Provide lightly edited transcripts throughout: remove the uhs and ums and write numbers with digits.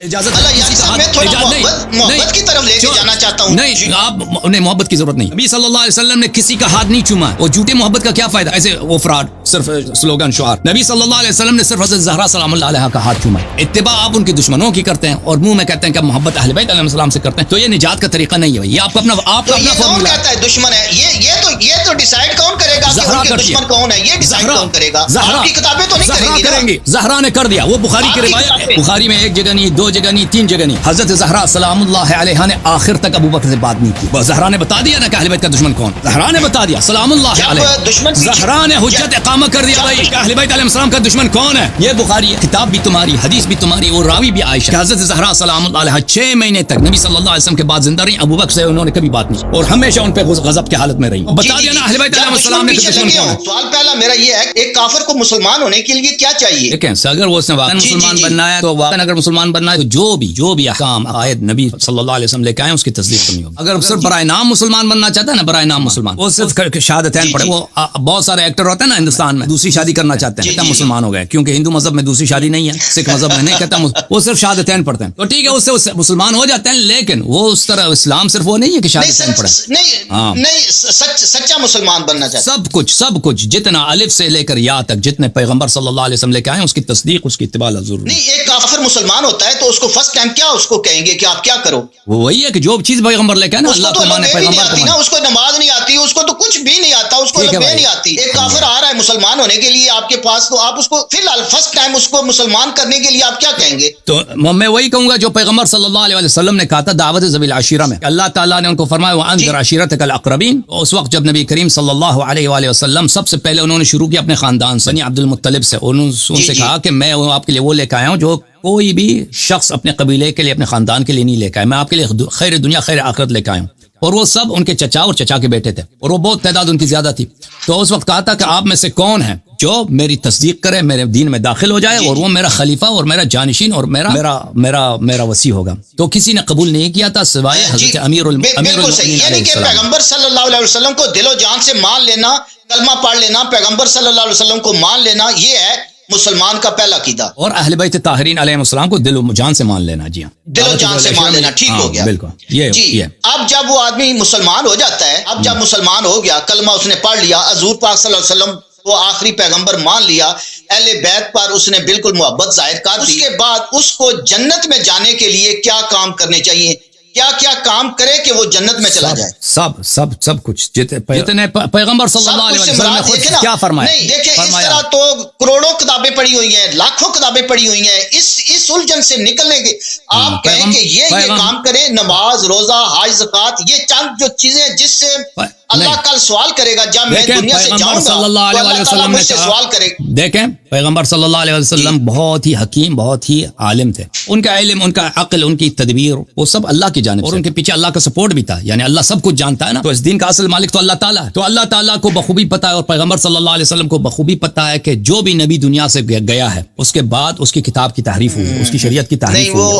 اجازت میں تھوڑا محبت کی طرف لے کے جانا چاہتا ہوں. نہیں آپ نے محبت کی ضرورت نہیں. نبی صلی اللہ علیہ وسلم نے کسی کا ہاتھ نہیں چوما. وہ جھوٹے محبت کا کیا فائدہ؟ ایسے وہ فراڈ صرف سلوگن شعار. نبی صلی اللہ علیہ وسلم نے صرف حضرت زہرا سلام اللہ علیہا کا ہاتھ چوما. اتباع آپ ان کے دشمنوں کی کرتے ہیں اور منہ میں کہتے ہیں کہ محبت اہل بیت علیہ السلام سے کرتے ہیں. تو یہ نجات کا طریقہ نہیں ہے. یہ آپ کا اپنا فارمولا ہے. دشمن ہے یہ تو ڈیسائیڈ کون کرے گا کہ ان کے دشمن کون ہے؟ یہ ڈیسائیڈ کون کرے گا؟ آپ کی کتابیں تو نہیں کریں گی. زہرا نے کر دیا. وہ بخاری کی روایت, بخاری میں ایک جگہ نہیں, دو جگہ نہیں, تین جگہ نہیں. حضرت زہرا سلام اللہ علیہا نے آخر تک ابو بکر سے بات نہیں کی. زہرا نے بتا دیا نا کہ اہل بیت کا دشمن کون. زہرا نے بتا دیا سلام اللہ علیہا. زہرا نے حجت اقامہ کر دیا بھائی کہ اہل بیت علیہ السلام کا دشمن کون ہے. یہ بخاری ہے, کتاب بھی تمہاری, حدیث بھی تمہاری, اور راوی بھی عائشہ. حضرت زہرا سلام اللہ علیہا 6 مہینے تک نبی صلی اللہ علیہ وسلم کے بعد زندہ رہی. ابو بکر سے انہوں نے کبھی بات نہیں کی اور ہمیشہ ان پہ غضب کی حالت میں رہی. بتا دیا نا اہل بیت علیہ السلام نے دشمن کون ہے. سوال پہلا میرا یہ ہے, ایک کافر کو مسلمان ہونے کے لیے کیا چاہیے؟ دیکھیں اگر وہ واقعا مسلمان بننا ہے تو واقعا اگر مسلمان بننا ہے تو جو بھی احکام عقائد نبی صلی اللہ علیہ وسلم لے کے آئے اس کی تصدیق کرنی ہوگی. اگر صرف برائے نام مسلمان بننا چاہتا ہے نا, برائے نام مسلمان, وہ صرف شہادتین پڑھے. وہ بہت سارے ایکٹر ہوتے ہیں نا ہندوستان میں, دوسری شادی کرنا چاہتے ہیں, کہتے ہیں مسلمان ہو گئے, کیونکہ ہندو مذہب میں دوسری شادی نہیں ہے, سکھ مذہب میں نہیں, کہتا وہ صرف شہادتین پڑھتے ہیں. تو ٹھیک ہے اس سے مسلمان ہو جاتے ہیں, لیکن وہ اس طرح اسلام صرف وہ نہیں ہے کہ شہادتین پڑھیں. نہیں, سچا مسلمان بننا چاہتے ہیں. سب کچھ جتنا الف سے لے کر یا تک جتنے پیغمبر صلی اللہ علیہ وسلم لے کے آئے اس کی تصدیق, اس کی اتباع ضروری. نہیں, ایک کافر مسلمان ہوتا ہے تو اس کو فرسٹ ٹائم کیا اس کو کہیں گے کہ آپ کیا کرو؟ وہی ہے کہ جو چیز پیغمبر لے کے نا, اللہ کو مانے, پیغمبر کو مانے. اس کو نماز نہیں آتی, اس کو تو کچھ بھی نہیں آتا, اس کو نہیں آتی. ایک کافر آ رہا ہے مسلمان ہونے کے لیے آپ کے پاس, تو آپ اس کو فی الحال فرسٹ ٹائم اس کو مسلمان کرنے کے لیے آپ کیا کہیں گے؟ تو میں وہی کہوں گا جو پیغمبر صلی اللہ علیہ وسلم نے کہا تھا دعوت ذوی العشیرہ میں. اللہ تعالیٰ نے ان کو فرمایا وانذر عشیرتک الاقربین. اس وقت جب نبی کریم صلی اللہ علیہ وآلہ وسلم سب سے پہلے انہوں نے شروع کیا اپنے خاندان سے, بنی عبد المطلب سے. ان سے کہا کہ میں آپ کے لیے وہ لے کے آیا ہوں جو کوئی بھی شخص اپنے قبیلے کے لیے, اپنے خاندان کے لیے نہیں لے کے آیا. میں آپ کے لیے خیر دنیا خیر آخرت لے کے آیا ہوں. اور وہ سب ان کے چچا اور چچا کے بیٹے تھے, اور وہ بہت تعداد ان کی زیادہ تھی. تو اس وقت کہا تھا کہ آپ میں سے کون ہے جو میری تصدیق کرے, میرے دین میں داخل ہو جائے, اور وہ میرا خلیفہ اور میرا جانشین اور میرا وصی ہوگا. تو کسی نے قبول نہیں کیا تھا سوائے حضرت امیر المؤمنین علیہ السلام. پیغمبر صلی اللہ علیہ وسلم کو دل و جان سے مان لینا, کلمہ پڑھ لینا, پیغمبر صلی اللہ علیہ وسلم کو مان لینا, یہ ہے مسلمان کا پہلا عقیدہ. اور اہل بیت طاہرین علیہ السلام کو دل و جان سے مان لینا. جی ہاں, دل و جان سے مان لینا. ٹھیک ہو گیا, بالکل. یہ اب جب وہ آدمی مسلمان ہو جاتا ہے, اب جب مسلمان ہو گیا, کلمہ اس نے پڑھ لیا, حضور پاک صلی اللہ علیہ وسلم کو آخری پیغمبر مان لیا, اہل بیت پر اس نے بالکل محبت ظاہر کر دی, اس کے بعد اس کو جنت میں جانے کے لیے کیا کام کرنے چاہیے؟ کیا کام کرے کہ وہ جنت میں چلا جائے؟ سب کچھ جتنے پیغمبر صلی اللہ علیہ وسلم نے خود کیا فرمایا. نہیں دیکھیں, اس طرح تو کروڑوں کتابیں پڑھی ہوئی ہیں, لاکھوں کتابیں پڑھی ہوئی ہیں. اس الجھن سے نکلنے کے آپ کہیں کہ یہ کام کریں, نماز, روزہ, حج, زکات, یہ چند جو چیزیں جس سے اللہ کل سوال کرے گا جب میں دنیا سے جاؤں گا, صلی اللہ علیہ وسلم نے سوال کرے. دیکھیں پیغمبر صلی اللہ علیہ وسلم بہت ہی حکیم, بہت ہی عالم تھے. ان کا علم, ان کا عقل, ان کی تدبیر, وہ سب اللہ کی جانب سے, اور ان کے پیچھے اللہ کا سپورٹ بھی تھا. یعنی اللہ سب کچھ جانتا ہے نا, تو اس دین کا اصل مالک تو اللہ تعالیٰ ہے. تو اللہ تعالیٰ کو بخوبی پتا ہے, اور پیغمبر صلی اللہ علیہ وسلم کو بخوبی پتا ہے کہ جو بھی نبی دنیا سے گیا ہے اس کے بعد اس کی کتاب کی تحریف ہوئی, اس کی شریعت کی تحریف ہوئی,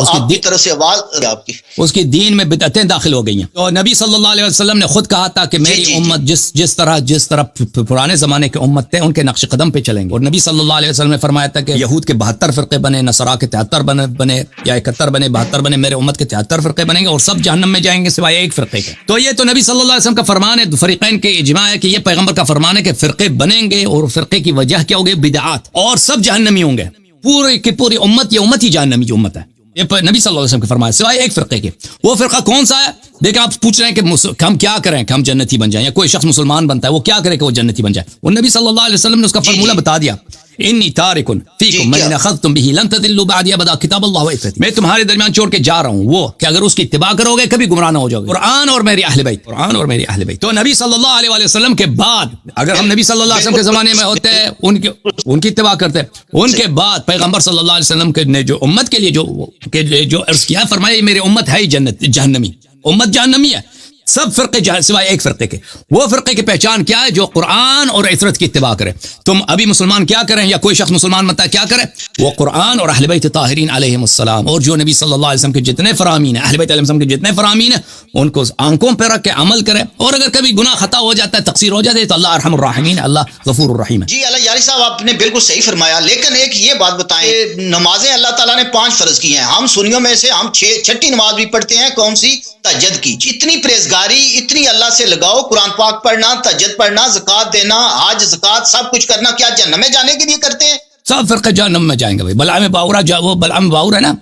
اس کی دین میں بدعتیں داخل ہو گئی ہیں. تو نبی صلی اللہ علیہ وسلم نے خود کہا تھا کہ میری امت جس طرح پرانے زمانے کے امت تھے ان کے نقش قدم پہ چلیں گے. اور نبی صلی اللہ علیہ وسلم نے فرمایا تھا کہ یہود کے 72 فرقے بنے, نصارا کے 73 بنے یا 71 بنے, 72 بنے, میرے امت کے 73 فرقے بنیں گے اور سب جہنم میں جائیں گے سوائے ایک فرقے کے. تو یہ تو نبی صلی اللہ علیہ وسلم کا فرمان ہے, فریقین کے اجماع ہے کہ یہ پیغمبر کا فرمان ہے کہ فرقے بنیں گے, اور فرقے کی وجہ کیا ہوگی؟ بدعات, اور سب جہنمی ہوں گے. پوری کی پوری امت, یہ امت ہی جہنمی کی امت ہے. یہ نبی صلی اللہ علیہ وسلم کے فرمایا سوائے ایک فرقے کے. وہ فرقہ کون سا ہے؟ دیکھیں آپ پوچھ رہے ہیں کہ ہم کیا کریں کہ ہم جنتی بن جائیں, یا کوئی شخص مسلمان بنتا ہے وہ کیا کرے کہ وہ جنتی بن جائے. وہ نبی صلی اللہ علیہ وسلم نے اس کا فارمولہ بتا دیا, انی تارک فیکم من اخذتم به لن تضلوا بعد ابدا کتاب اللہ و عترتی. میں تمہارے درمیان چھوڑ کے جا رہا ہوں وہ کہ اگر اس کی اتباع کرو گے کبھی گمراہ نہ ہو جاؤ گے, قرآن اور میری اہل بیت, قرآن اور میری اہل بیت. تو نبی صلی اللہ علیہ وسلم کے بعد اگر ہم نبی صلی اللہ علیہ وسلم کے زمانے میں ہوتے ان کی اتباع کرتے, ان کے بعد پیغمبر صلی اللہ علیہ وسلم نے جو امت کے لیے جو عرض کیا, فرمایا میری امت ہے ہی جہنمی, امت جہنمی ہے. سب فرقے سوائے ایک فرقے کے. وہ فرقے کی پہچان کیا ہے؟ جو قرآن اور عترت کی اتباع کرے. تم ابھی مسلمان کیا کریں یا کوئی شخص مسلمان بنتا ہے کیا کرے؟ وہ قرآن اور اہل بیت طاہرین علیہم السلام اور جو نبی صلی اللہ علیہ وسلم کے جتنے فرامین ہیں، اہل بیت علیہ السلام کے جتنے فرامین ہیں، ان کو آنکھوں پہ رکھ کے عمل کرے. اور اگر کبھی گناہ خطا ہو جاتا ہے، تقصیر ہو جاتی ہے، تو اللہ ارحم الراحمین، اللہ غفور الرحیم ہے. جی اللہ یاری صاحب آپ نے بالکل صحیح فرمایا، لیکن ایک یہ بات بتائیں، نمازیں اللہ تعالیٰ نے 5 فرض کی ہیں. ہم سنیوں میں سے ہم 6 نماز بھی پڑھتے ہیں. کون سی؟ تہجد کی. اتنی پرہیزگاری، اتنی اللہ سے لگاؤ، قرآن پاک پڑھنا، تہجد پڑھنا، زکوٰۃ دینا، حج زکوٰۃ سب کچھ کرنا، کیا جہنم میں جانے کے لیے کرتے ہیں؟ سب فرقے جہنم میں جائیں گے بھائی. بلعام باورہ وہ بلعام باور ہے نا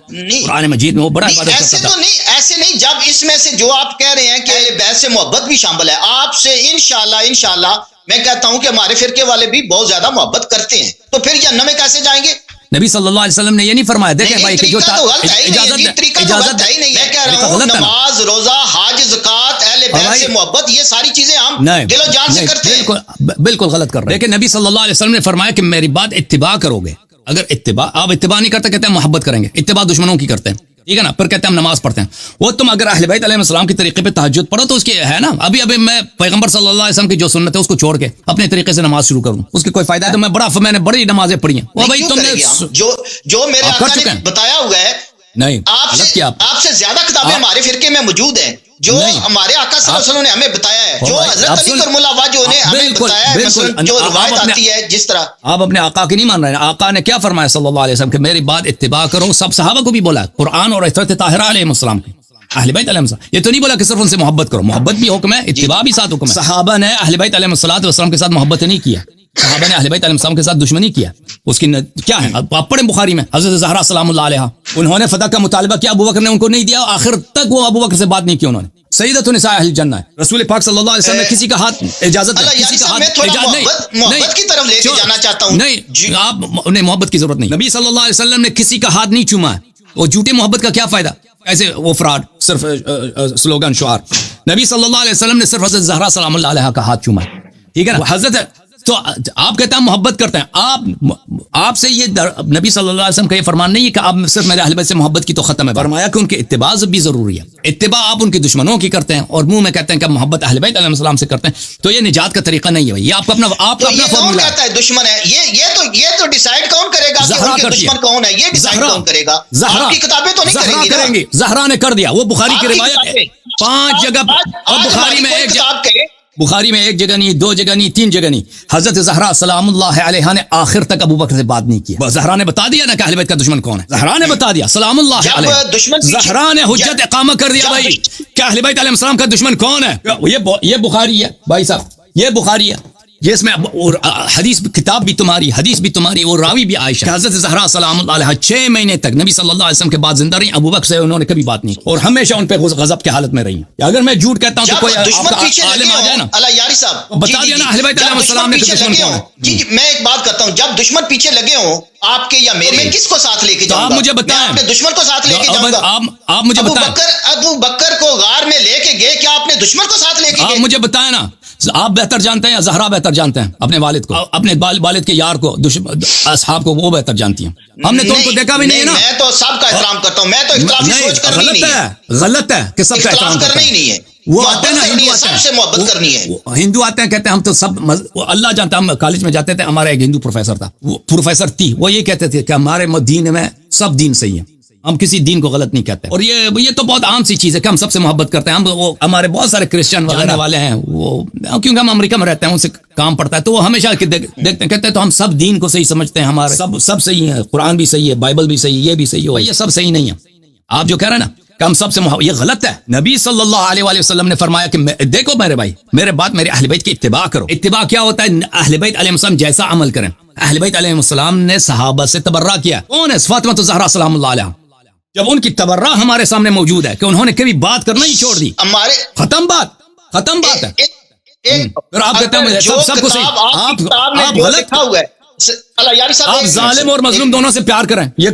قرآن مجید میں، وہ بڑا عبادت ایسے کرتا تو تھا. نہیں، ایسے نہیں. جب اس میں سے جو آپ کہہ رہے ہیں کہ اہل بیت سے محبت بھی شامل ہے، آپ سے انشاءاللہ میں کہتا ہوں کہ ہمارے فرقے والے بھی بہت زیادہ محبت کرتے ہیں، تو پھر جہنم میں کیسے جائیں گے؟ نبی صلی اللہ علیہ وسلم نے یہ نہیں فرمایا. دیکھیں بھائی کہ جو اجازت ہے ہی نہیں. میں کہہ رہا ہوں نماز، روزہ، حج، زکوٰۃ، اہل بیت سے محبت، یہ ساری چیزیں ہم دل و جان سے کرتے ہیں. بالکل غلط کر رہے ہیں. لیکن نبی صلی اللہ علیہ وسلم نے فرمایا کہ میری بات اتباع کرو گے. اگر آپ اتباع نہیں کرتے، کہتے ہیں محبت کریں گے. اتباع دشمنوں کی کرتے ہیں، ٹھیک ہے نا. پھر کہتے ہیں ہم نماز پڑھتے ہیں. وہ تم اگر اہل بیت علیہ السلام کے طریقے پہ تہجد پڑھو تو اس کی ہے نا. ابھی میں پیغمبر صلی اللہ علیہ وسلم کی جو سنت ہے اس کو چھوڑ کے اپنے طریقے سے نماز شروع کروں، اس کی کوئی فائدہ ہے؟ تو میں نے بڑی نمازیں پڑھی ہیں. وہ بھائی تم نے جو میرے آقا نے بتایا ہوا ہے، نہیں آپ سے زیادہ کتابیں ہمارے فرقے میں موجود ہیں جو ہمارے آقا صلی اللہ علیہ وسلم نے ہمیں بتایا ہے، جو حضرت علی کرم اللہ وجہ نے ہمیں بتایا ہے. مثلا جو روایت آتی ہے، جس طرح آپ اپنے آقا کی نہیں مان رہے ہیں. آقا نے کیا فرمایا صلی اللہ علیہ وسلم کہ میری بات اتباع کرو. سب صحابہ کو بھی بولا، قرآن اور عترت طاہرہ علیہ السلام کی، اہل بیت علیہ السلام. یہ تو نہیں بولا کہ صرف ان سے محبت کرو. محبت بھی حکم ہے، اتباع بھی ساتھ حکم ہے. صحابہ نے اہل بیت علیہ السلام کے ساتھ محبت نہیں کیا. صحابہ نے اہل بیت علیہ السلام کے ساتھ دشمنی کیا. اس کی کیا ہے؟ آپ پڑھیں بخاری میں، حضرت زہرا سلام اللہ علیہا، انہوں نے فتح کا مطالبہ کیا، ابو بکر نے ان کو نہیں دیا. آخر تک وہ ابو بکر سے بات نہیں کی. انہوں نے سیدۃ النساء اہل الجنہ ہے. رسول پاک صلی اللہ علیہ وسلم نے کسی کا ہاتھ اجازت کسی کا ہاتھ محبت کی طرف لے کے جانا چاہتا ہوں. نہیں، آپ نے محبت کی ضرورت نہیں. نبی صلی اللہ علیہ وسلم نے کسی کا ہاتھ نہیں چوما. وہ جھوٹے محبت کا کیا فائدہ؟ ایسے وہ فراڈ، صرف سلوگن شعار. نبی صلی اللہ علیہ وسلم نے صرف حضرت زہرا سلام اللہ علیہا کا ہاتھ چوما، ٹھیک ہے نا. حضرت تو آپ کہتے ہیں محبت کرتے ہیں. آپ سے یہ نبی صلی اللہ علیہ وسلم کا یہ فرمان نہیں ہے کہ آپ صرف میرے اہل بیت سے محبت کی تو ختم ہے. فرمایا کہ ان کی اتباع بھی ضروری ہے. اتباع آپ ان کی دشمنوں کی کرتے ہیں اور منہ میں کہتے ہیں کہ محبت اہل بیت علیہ السلام سے کرتے ہیں، تو یہ نجات کا طریقہ نہیں ہے. یہ آپ کا اپنا فارمولا ہے. دشمن ہے یہ تو ڈیسائیڈ کون کرے گا کہ ان کے دشمن کون ہے؟ یہ ڈیسائیڈ کون کرے گا؟ آپ کی کتابیں تو نہیں کریں گی. زہرا نے کر دیا. وہ بخاری کی روایت ہے 5 جگہ، اور بخاری میں ایک جگہ نہیں، 2 جگہ نہیں، 3 جگہ نہیں. حضرت زہرا سلام اللہ علیہا نے آخر تک ابو بکر سے بات نہیں کی. زہرا نے بتا دیا نا کہ اہل بیت کا دشمن کون ہے. زہرا نے بتا دیا سلام اللہ علیہا. زہرا نے حجت اقامہ کر دیا بھائی کہ اہل بیت علیہ السلام کا دشمن کون ہے. یہ بخاری ہے بھائی صاحب، یہ بخاری ہے. یہ اس میں حدیث کتاب بھی تمہاری، حدیث بھی تمہاری، وہ راوی بھی عائشہ. حضرت زہرا سلام اللہ علیہا 6 مہینے تک نبی صلی اللہ علیہ وسلم کے بعد زندہ رہی. ابو بکر سے انہوں نے کبھی بات نہیں کی اور ہمیشہ ان پہ غضب کی حالت میں رہی ہیں. اگر میں جھوٹ کہتا ہوں تو کوئی عالم آ جائے نا اللہ یاری صاحب بتا دیا نا اہل بیت علیہ السلام نے دشمن کون ہے. جی میں ایک بات کرتا ہوں، جب دشمن پیچھے لگے ہوں آپ کے یا میرے، میں کس کو ساتھ لے کے جاؤں گا؟ آپ مجھے بتائیں. اپنے دشمن کو ساتھ لے کے جاؤں گا. آپ مجھے بتائیں. ابو بکر کو غار میں لے کے گئے، کیا اپنے دشمن کو ساتھ لے کے گئے؟ آپ مجھے بتائیں نا، آپ بہتر جانتے ہیں یا زہرا بہتر جانتے ہیں اپنے والد کو، اپنے والد کے یار کو، اصحاب کو وہ بہتر جانتی ہیں. ہم نے تو ان کو دیکھا بھی نہیں ہے نا. میں تو سب کا احترام کرتا ہوں. میں تو اختلافی سوچ کرنی نہیں ہے. غلط ہے کہ سب کا احترام کرنا ہی نہیں ہے. وہ آتے ہیں نا، ہندو آتے سب سے محبت کرنی ہے. ہندو آتے ہیں کہتے ہیں ہم تو سب، اللہ جانتا. ہم کالج میں جاتے تھے، ہمارا ایک ہندو پروفیسر تھا، وہ پروفیسر تھی، وہ یہ کہتے تھے کہ ہمارے دین میں سب دین صحیح ہے، ہم کسی دین کو غلط نہیں کہتے. اور یہ تو بہت عام سی چیز ہے کہ ہم سب سے محبت کرتے ہیں. ہمارے بہت سارے کرسچن وغیرہ والے ہیں، وہ کیونکہ ہم امریکہ میں رہتے ہیں، ان سے کام پڑتا ہے، تو وہ ہمیشہ دیکھتے ہیں، کہتے ہیں تو ہم سب دین کو صحیح سمجھتے ہیں، ہمارے سب صحیح ہے، قرآن بھی صحیح ہے، بائبل بھی صحیح ہے، یہ بھی صحیح ہے. یہ سب صحیح نہیں ہے. آپ جو کہہ رہے ہیں نا کہ ہم سب سے یہ غلط ہے. نبی صلی اللہ علیہ وآلہ وسلم نے فرمایا کہ دیکھو میرے بھائی، میرے بات میرے اہل بیت کی اتباع کرو. اتباع کیا ہوتا ہے؟ اہل بیت علیہ السلام جیسا عمل کریں. اہل بیت علیہ السلام نے صحابہ سے تبرہ کیا. کون ہے؟ فاطمہ الزہرا سلام اللہ علیہا. جب ان کی تبرہ ہمارے سامنے موجود ہے کہ انہوں نے کبھی بات کرنا ہی چھوڑ دی، ہمارے ختم بات ہے. پھر آپ کہتے ہیں سب کو صحیح. آپ غلط، آپ ظالم اور مظلوم دونوں سے پیار کریں. یہ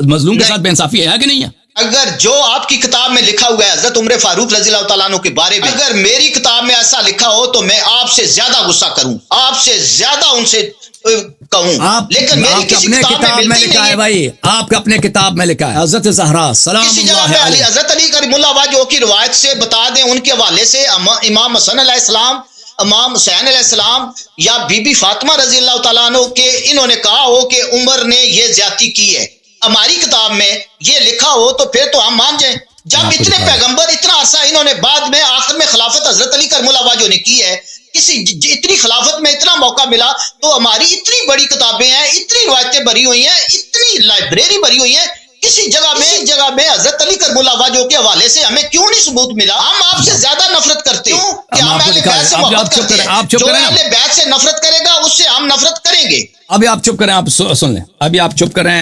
مظلوم کے ساتھ بے انصافی ہے کہ نہیں ہے؟ اگر جو آپ کی کتاب میں لکھا ہوا ہے حضرت عمر فاروق رضی اللہ تعالیٰ عنہ کے بارے میں، اگر میری کتاب میں ایسا لکھا ہو تو میں آپ سے زیادہ غصہ کروں، آپ سے زیادہ ان سے کہوں، لیکن میری کسی کتاب میں لکھا ہے بھائی، آپ کا اپنے کتاب میں لکھا ہے حضرت زہرا سلام کسی جگہ اللہ پہ علیہ حضرت علی کریم اللہ وجہہ کی روایت سے بتا دیں، ان کے حوالے سے امام حسن علیہ السلام، امام حسین علیہ السلام یا بی بی فاطمہ رضی اللہ تعالیٰ عنہ کے انہوں نے کہا ہو کہ عمر نے یہ زیادتی کی ہے، ہماری کتاب میں یہ لکھا ہو تو پھر تو ہم مان جائیں۔ جب اتنے پیغمبر اتنا عرصہ انہوں نے بعد میں آخر میں خلافت حضرت علی کرم اللہ وجہہ نے کی ہے، کسی اتنی خلافت میں اتنا موقع ملا تو ہماری اتنی بڑی کتابیں ہیں، اتنی روایتیں بھری ہوئی ہیں، اتنی لائبریری بھری ہوئی ہیں، کسی جگہ میں حضرت علی کرم اللہ وجہہ کے حوالے سے ہمیں کیوں نہیں ثبوت ملا؟ ہم آپ سے زیادہ نفرت کرتے ہیں کہ ہم اہل بیت سے محبت کرتے ہیں، جو اہل بیت سے نفرت کرے گا اس سے ہم نفرت کریں گے۔ ابھی آپ چپ کریں، آپ سن لیں، ابھی آپ چپ کریں،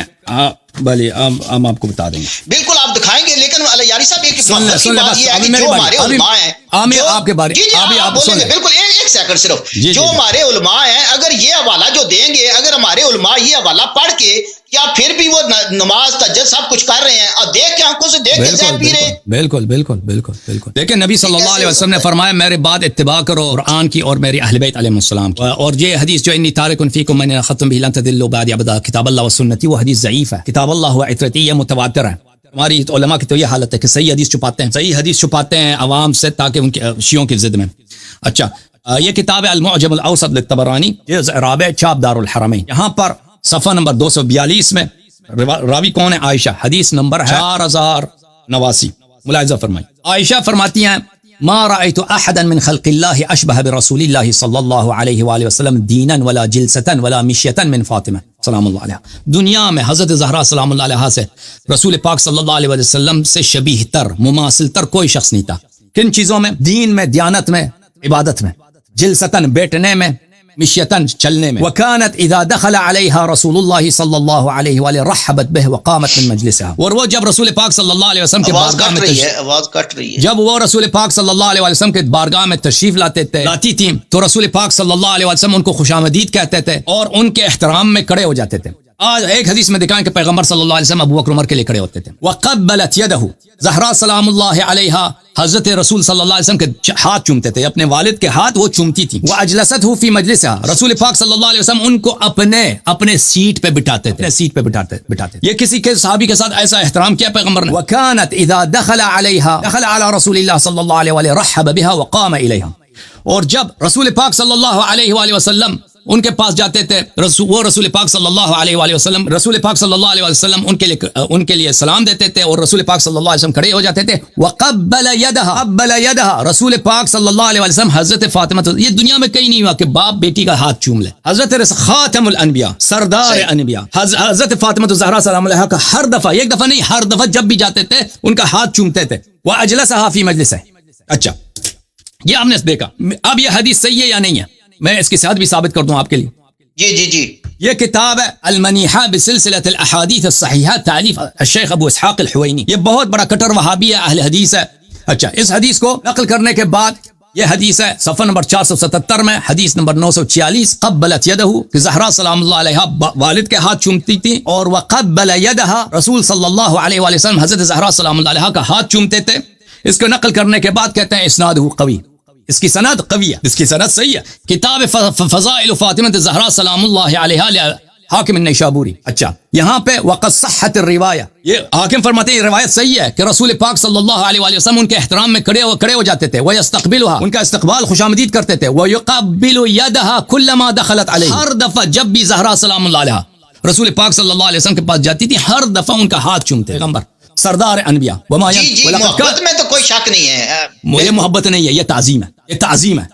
بھلے ہم آپ کو بتا دیں گے، بالکل آپ دکھائیں گے، لیکن یاری صاحب ایک سن لیں بات یہ ہے کہ جو ہمارے علماء ہیں، آپ کے بارے آپ بولیں گے، بالکل ایک سیکنڈ صرف، جو ہمارے علماء ہیں اگر یہ حوالہ جو دیں گے، اگر ہمارے علماء یہ حوالہ پڑھ کے کیا پھر بھی وہ نماز تہجد سب کچھ کر رہے ہیں اور دیکھ کے آنکھوں سے دیکھ کے زہر پی رہے ہیں؟ بالکل بالکل بالکل بالکل۔ لیکن نبی صلی اللہ علیہ وسلم نے فرمایا میرے بعد اتباع کرو قرآن کی اور میرے اہل بیت علیہ السلام کی، اور یہ حدیث جو انی تارک فیکم من ختم به لن تضلوا بعد ابدا کتاب اللہ و سنتی، وہ حدیث ضعیف ہے، کتاب اللہ و عترتی یہ متواتر ہے۔ ہماری علماء کی تو یہ حالت ہے کہ صحیح حدیث چھپاتے ہیں عوام سے تاکہ ان کے شیعوں کی ضد میں۔ اچھا، یہ کتاب ہے المعجم الاوسط للطبرانی، جزء رابع، چھاپ دار الحرمین، یہاں پر صفحہ نمبر 242 میں راوی کون ہے؟ عائشہ، حدیث نمبر 4089۔ ملاحظہ فرمائیں، عائشہ فرماتی ہیں ما رأيت احدا من خلق الله اشبه برسول الله صلی اللہ علیہ وآلہ وسلم دینا ولا جلسة ولا مشیة من فاطمہ سلام اللہ علیہ۔ دنیا میں حضرت زہرا سلام اللہ علیہ سے رسول پاک صلی اللہ علیہ وسلم سے شبیہ تر، مماثل تر کوئی شخص نہیں تھا۔ کن چیزوں میں؟ دین میں، دیانت میں، عبادت میں، جلستن بیٹھنے میں، مشیتن چلنے میں۔ وکانت اذا دخل علیہا رسول اللہ صلی اللہ علیہ وآلہ رحبت بہ وقامت من مجلسها، اور وہ جب رسول پاک صلی اللہ علیہ وسلم کے بارگاہ میں آواز کٹ رہی ہے، جب وہ رسول پاک صلی اللہ علیہ وسلم کے بارگاہ میں تشریف لاتی تھیں تو رسول پاک صلی اللہ علیہ وسلم ان کو خوش آمدید کہتے تھے اور ان کے احترام میں کھڑے ہو جاتے تھے۔ آج ایک حدیث میں دکھائیں کہ پیغمبر صلی اللہ علیہ وسلم ابو بکر عمر کے لیے کھڑے ہوتے تھے۔ وقبلت یدہ، زہرا سلام اللہ علیہا حضرت رسول صلی اللہ علیہ وسلم کے ہاتھ چومتے تھے، اپنے والد کے ہاتھ وہ چومتی تھی۔ واجلسته فی مجلسها، رسول پاک صلی اللہ علیہ وسلم ان کو اپنے سیٹ پہ بٹھاتے تھے، یہ کسی کے صحابی کے ساتھ ایسا احترام کیا پیغمبر نے۔ وکانت اذا دخل علیہا دخل علی رسول اللہ صلی اللہ علیہ وآلہ رحب بها وقام الیہا، اور جب رسول پاک صلی اللہ علیہ وآلہ وسلم ان کے پاس جاتے تھے، وہ رسول پاک صلی اللہ علیہ وآلہ وسلم ان کے لیے سلام دیتے تھے اور رسول پاک صلی اللہ علیہ وسلم کھڑے ہو جاتے تھے۔ وقبل یدها، رسول پاک صلی اللہ علیہ وسلم حضرت فاطمہ، یہ دنیا میں کہیں نہیں ہوا کہ باپ بیٹی کا ہاتھ چوم لے۔ حضرت خاتم الانبیاء، سردار انبیاء، حضرت فاطمہ زہرا سلام علیہا کا ہر دفعہ، ایک دفعہ نہیں، ہر دفعہ جب بھی جاتے تھے ان کا ہاتھ چومتے تھے۔ واجلسها فی مجلسہ۔ اچھا، یہ ہم نے دیکھا، اب یہ حدیث صحیح ہے یا نہیں ہے؟ میں اس کی صحت بھی ثابت کر دوں آپ کے لیے۔ جی یہ کتاب ہے المنیحہ بسلسلۃ الاحادیث الصحیحہ، تعلیف الشیخ ابو اسحاق الحوینی، یہ بہت بڑا کٹر وہابی ہے، اہل حدیث ہے۔ اچھا، اس حدیث کو نقل کرنے کے بعد یہ حدیث ہے صفحہ نمبر 477 میں، حدیث نمبر 946، قبلت یدہ، کہ زہرا سلام اللہ علیہ والد کے ہاتھ چومتی تھی، اور وقبل یدہ، رسول صلی اللہ علیہ وآلہ وسلم حضرت زہرا سلام اللہ علیہ کا ہاتھ چومتے تھے۔ اس کو نقل کرنے کے بعد کہتے ہیں اسنادہ قوی، اس کی سند قوی ہے، اس کی سند صحیح ہے۔ کتاب فضائل فاطمہ زہرا سلام اللہ علیہ حاکم النیشابوری۔ اچھا، یہاں پہ وقد صحت الروایہ، یہ حاکم فرماتے ہیں روایت صحیح ہے کہ رسول پاک صلی اللہ علیہ وآلہ وسلم ان کے احترام میں کھڑے ہو جاتے تھے۔ وَيَسْتَقْبِلُهَا، ان کا استقبال خوش آمدید کرتے تھے۔ وَيُقَبِّلُ يَدَهَا كُلَّمَا دَخَلَتْ عَلَيْهِ، ہر دفعہ جب بھی زہرا سلام اللہ علیہ رسول پاک صلی اللہ علیہ وسلم کے پاس جاتی تھی، ہر دفعہ ان کا ہاتھ چومتے پیغمبر، سردار انبیاء۔ محبت میں تو کوئی شک نہیں ہے، یہ محبت نہیں ہے، یہ تعظیم ہے، یہ تعظیم ہے۔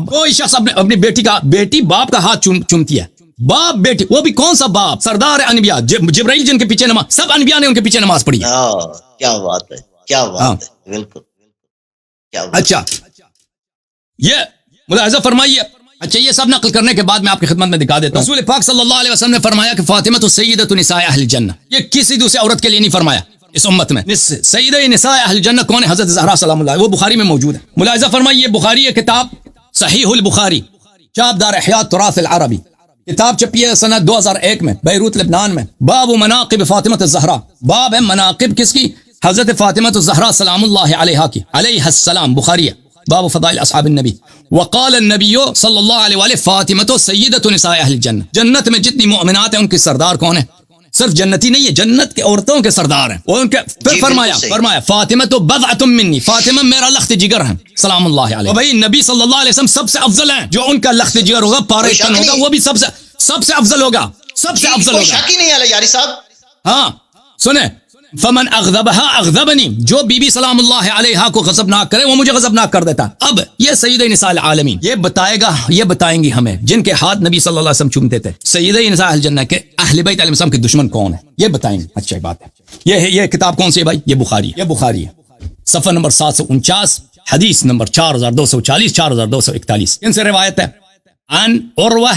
کوئی شخص اپنی بیٹی باپ کا ہاتھ چومتی ہے، باپ بیٹی، وہ بھی کون سا باپ؟ سردار انبیاء، جبرائیل جن کے پیچھے نماز، سب انبیاء نے ان کے پیچھے نماز پڑھی ہے۔ کیا بات ہے، کیا بات ہے، بالکل۔ اچھا، یہ ملاحظہ فرمائیے۔ اچھا، یہ سب نقل کرنے کے بعد میں آپ کی خدمت میں دکھا دیتا ہوں۔ رسول پاک صلی اللہ علیہ وسلم نے فرمایا کہ فاطمہ سیدۃ نساء اہل الجنہ، یہ کسی دوسری عورت کے لیے نہیں فرمایا اس امت میں۔ سیدہ نساء اہل الجنہ کون ہے؟ حضرت زہرا سلام اللہ، وہ بخاری میں موجود ہے۔ ملاحظہ فرمائیے، بخاری ہے کتاب صحیح البخاری، چھاپ دار احیاء تراث العربی، کتاب چھپی ہے سنہ 2001 میں بیروت لبنان میں. باب مناقب فاطمہ الزہرا، باب ہے مناقب کس کی؟ حضرت فاطمہ الزہرا سلام اللہ علیہا کی، علیہ السلام. بخاری ہے باب فضائل اصحاب النبی. وقال النبی صلی اللہ علیہ وآلہ فاطمہ سیدۃ نساء اہل الجنہ، جنت میں جتنی مؤمنات ہیں ان کی سردار کون ہے؟ صرف جنتی نہیں ہے، جنت کے عورتوں کے سردار ہیں. اور ان کے پھر فرمایا فاطمہ تو بضعۃ منی، فاطمہ میرا لخت جگر ہے سلام اللہ علیہ. بھائی نبی صلی اللہ علیہ وسلم سب سے افضل ہیں، جو ان کا لخت جگر ہوگا پارے تن ہوگا وہ بھی سب سے افضل ہوگا، سب سے افضل ہوگا. شک ہی نہیں ہے یاری صاحب. ہاں سنیں، فمن اغضبها اغضبنی، جو بی بی سلام اللہ علیہا کو غضبناک کرے وہ مجھے غضبناک کر دیتا. اب یہ سید نساء العالمین یہ بتائیں گی ہمیں جن کے ہاتھ نبی صلی اللہ علیہ وسلم چومتے تھے، سید نساء الجنہ کے اہل بیت علیہ السلام کے دشمن کون ہیں یہ بتائیں گے. اچھا بات ہے. یہ کتاب کون سی ہے بھائی؟ یہ بخاری ہے. صفحہ نمبر 749، حدیث نمبر 4240 4241. ان سے روایت ہے عن عروہ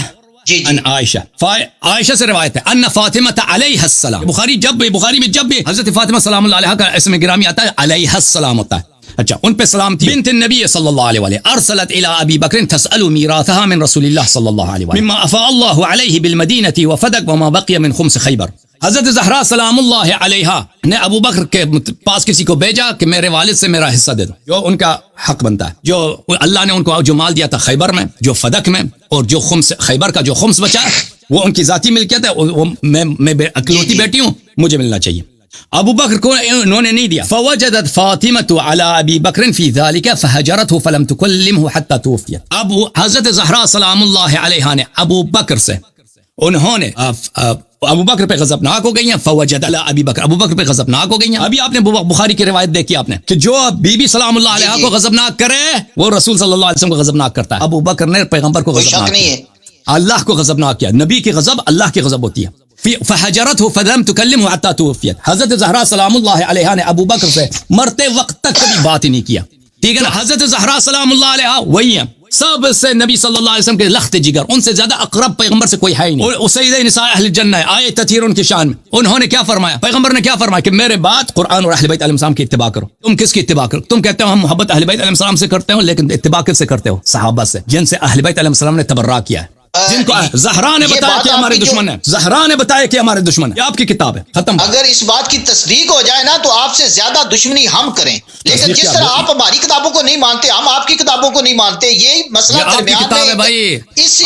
ان عائشہ سے روایت ہے ان فاطمہ علیہ السلام. بخاری میں جب بھی حضرت فاطمہ سلام اللہ علیہا کا اسم گرامی آتا ہے علیہ السلام ہوتا ہے. اچھا ان پہ سلام تھی. بنت النبی صلی اللہ علیہ وآلہ ارسلت الى ابی بکر تسأل میراثها من رسول اللہ صلی اللہ علیہ وآلہ مما افاء اللہ علیہ بالمدینہ وفدک وما بقی من خمس خیبر. حضرت زہرا سلام اللہ علیہا نے ابو بکر کے پاس کسی کو بھیجا کہ میرے والد سے میرا حصہ دے دو، جو ان کا حق بنتا ہے، جو اللہ نے ان کو جو مال دیا تھا خیبر میں، جو فدق میں، اور جو خمس خیبر کا جو خمس بچا وہ ان کی ذاتی ملکیت ہے، وہ میں اکلوتی بیٹی ہوں، مجھے ملنا چاہیے. ابو بکر کو انہوں نے نہیں دیا. فوجدت فاطمة على ابی بکر فی ذلك فهجرته فلم تكلمه حتى توفی. اب حضرت زہرا سلام اللہ علیہا نے ابو بکر سے انہوں نے ابو بکر پہ غضبناک ہو گئی ہیں. فوجد علی ابی بکر، ابو بکر پہ غضبناک ہو گئی ہیں. ابھی آپ نے بخاری کی روایت دیکھی آپ نے کہ جو بی بی سلام اللہ علیہا کو غضبناک کرے وہ رسول صلی اللہ علیہ وسلم کو غضبناک کرتا ہے. ابو بکر نے پیغمبر کو غضبناک کیا، اللہ کو غضبناک کیا. نبی کی غضب اللہ کی غضب ہوتی ہے. فحجرته فلم تكلمه حتى توفیت. حضرت زہرا سلام اللہ علیہا نے ابو بکر سے مرتے وقت تک کبھی بات ہی نہیں کیا. ٹھیک ہے نا. حضرت زہرا سلام اللہ علیہا وہی ہیں سب سے نبی صلی اللہ علیہ وسلم کے لخت جگر، ان سے زیادہ اقرب پیغمبر سے کوئی ہے ہی نہیں. اور سید نساء اہل الجنہ ہے، آئے تطہیر ان کی شان میں. انہوں نے کیا فرمایا؟ پیغمبر نے کیا فرمایا کہ میرے بعد قرآن اور اہل بیت علیہ السلام کی اتباع کرو. تم کس کی اتباع کرو؟ تم کہتے ہو ہم محبت اہل بیت علیہ السلام سے کرتے ہو، لیکن اتباع کس سے کرتے ہو؟ صحابہ سے، جن سے اہل بیت علیہ السلام نے تبرہ کیا ہے، جن کو زہرا نے بتایا کہ ہمارے دشمن ہیں. زہرا نے بتایا کہ ہمارے دشمن ہیں. یہ آپ کی کتاب ہے، ختم. اگر اس بات کی تصدیق ہو جائے نا تو آپ سے زیادہ دشمنی ہم کریں، لیکن جس طرح آپ ہماری کتابوں کو نہیں مانتے ہم آپ کی کتابوں کو نہیں مانتے. یہی مسئلہ درمیان میں اسی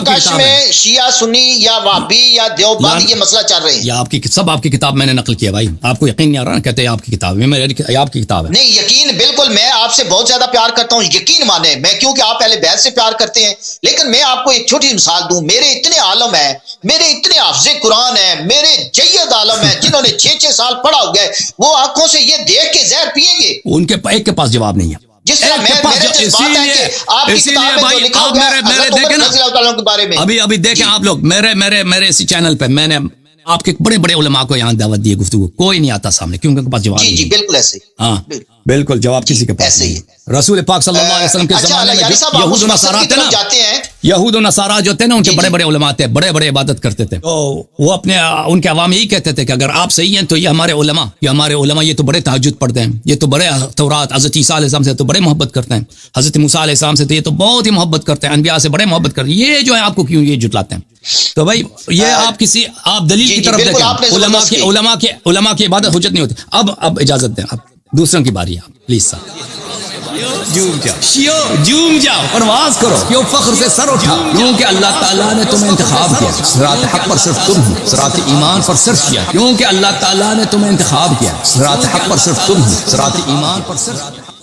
کش میں شیعہ سنی یا وہابی یا دیوبند یہ مسئلہ چل رہے ہیں. یہ آپ کی سب آپ کی کتاب میں نے نقل کیا بھائی. آپ کو یقین نہیں آ رہا نا؟ کہتے ہیں آپ کی کتاب ہے، آپ کی کتاب ہے. نہیں یقین بالکل، میں آپ سے بہت زیادہ پیار کرتا ہوں، یقین مانے میں، کیونکہ آپ اہل بیت سے پیار کرتے ہیں. لیکن میں آپ کو ایک چھوٹی مثال دوں. میرے اتنے عالم ہیں، میرے اتنے حافظ قرآن ہیں، میرے جید عالم ہیں جنہوں نے 6 سال پڑھا ہو گئے، وہ آنکھوں سے یہ دیکھ کے زہر پیئیں گے؟ ان کے ایک کے پاس جواب نہیں ہے. جس طرح میرے جذبات ہیں کہ آپ کی کتاب میں جو لکھا ہوا ہے حضرت عمر رضی اللہ تعالیٰ کے بارے میں. ابھی دیکھیں آپ لوگ، میرے اسی چینل پہ میں نے آپ کے بڑے بڑے علماء کو یہاں دعوت دی ہے، گفتگو کوئی نہیں آتا سامنے کیونکہ ان کے پاس جواب نہیں. جی بالکل ایسے. ہاں بالکل جواب کسی کے پاس نہیں. رسول پاک صلی اللہ علیہ وسلم کے زمانے میں یہود و نصارا تھے نا، یہود و نصارا جو تھے نا، ان کے بڑے بڑے علماء تھے، بڑے بڑے عبادت کرتے تھے. تو وہ اپنے ان کے عوام یہی کہتے تھے کہ اگر آپ صحیح ہیں تو یہ ہمارے علماء یہ تو بڑے تہجد پڑھتے ہیں، یہ تو بڑے تورات حضرت عیسیٰ علیہ السلام سے تو بڑے محبت کرتے ہیں، حضرت موسیٰ علیہ السلام سے تو یہ تو بہت ہی محبت کرتے ہیں، انبیاء سے بڑے محبت کرتے ہیں. یہ جو ہے آپ کو کیوں یہ جھٹلاتے ہیں؟ تو بھائی یہ آپ دلیل کی طرف دیکھیں. علماء کی عبادت حجت نہیں ہوتی. اب اجازت دیں، اب دوسروں کی باری ہے، پلیز جوم جاؤ پرواز کرو، کیوں فخر سے سر اٹھا، کیونکہ اللہ تعالیٰ نے تمہیں انتخاب کیا. صراط حق پر صرف تم ہو، صراط ایمان پر صرف کیا، کیونکہ اللہ تعالیٰ نے تمہیں انتخاب کیا. صراط حق پر صرف تم ہو، صراط ایمان پر صرف